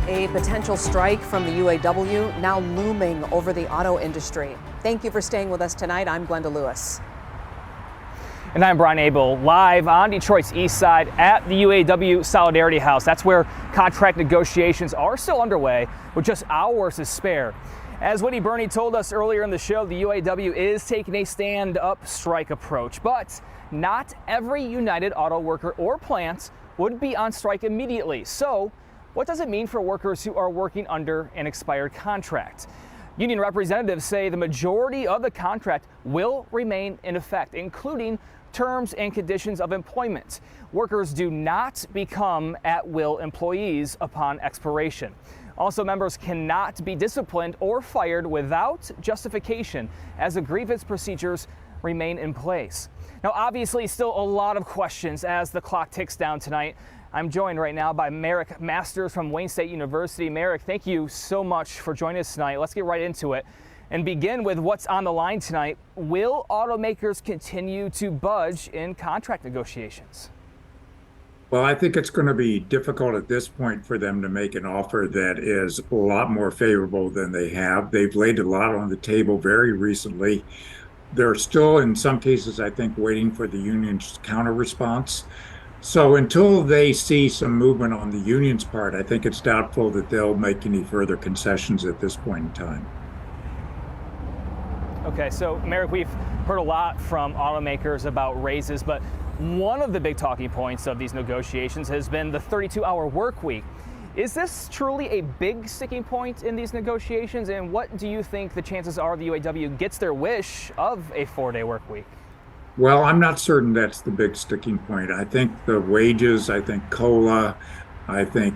A potential strike from the UAW now looming over the auto industry. Thank you for staying with us tonight. I'm Glenda Lewis. And I'm Brian Abel, live on Detroit's east side at the UAW Solidarity House. That's where contract negotiations are still underway with just hours to spare. As Whitney Burney told us earlier in the show, the UAW is taking a stand-up strike approach, but not every United Auto worker or plant would be on strike immediately. So what does it mean for workers who are working under an expired contract? Union representatives say the majority of the contract will remain in effect, including terms and conditions of employment. Workers do not become at-will employees upon expiration. Also, members cannot be disciplined or fired without justification, as the grievance procedures remain in place. Now, obviously, still a lot of questions as the clock ticks down tonight. I'm joined right now by Marick Masters from Wayne State University. Marick, thank you so much for joining us tonight. Let's get right into it and begin with what's on the line tonight. Will automakers continue to budge in contract negotiations? Well, I think it's going to be difficult at this point for them to make an offer that is a lot more favorable than they have. They've laid a lot on the table very recently. They're still, in some cases, I think, waiting for the union's counter response. So until they see some movement on the union's part, I think it's doubtful that they'll make any further concessions at this point in time. Okay, so Marick, we've heard a lot from automakers about raises, but one of the big talking points of these negotiations has been the 32-hour work week. Is this truly a big sticking point in these negotiations? And what do you think the chances are the UAW gets their wish of a 4-day work week? Well, I'm not certain that's the big sticking point. I think the wages, I think COLA, I think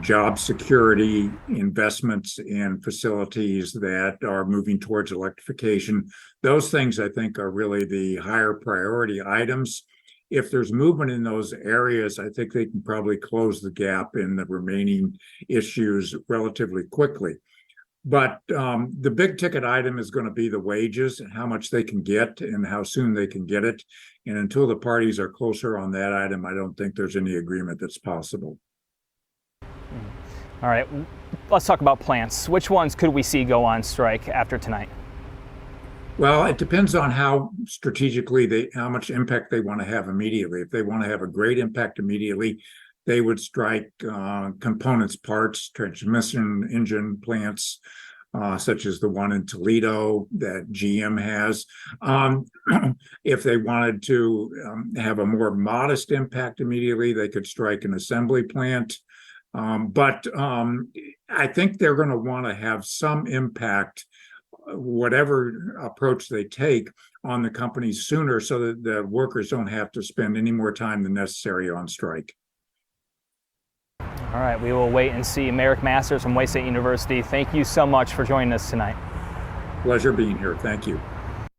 job security, investments in facilities that are moving towards electrification, those things I think are really the higher priority items. If there's movement in those areas, I think they can probably close the gap in the remaining issues relatively quickly. But the big ticket item is going to be the wages and how much they can get and how soon they can get it. And until the parties are closer on that item, I don't think there's any agreement that's possible. All right, let's talk about plants. Which ones could we see go on strike after tonight? Well, it depends on how strategically how much impact they want to have immediately. If they want to have a great impact immediately, they would strike components, parts, transmission engine plants, such as the one in Toledo that GM has. If they wanted to have a more modest impact immediately, they could strike an assembly plant. But I think they're going to want to have some impact, whatever approach they take, on the companies sooner so that the workers don't have to spend any more time than necessary on strike. All right, we will wait and see. Marick Masters from Wayne State University, thank you so much for joining us tonight. Pleasure being here. Thank you.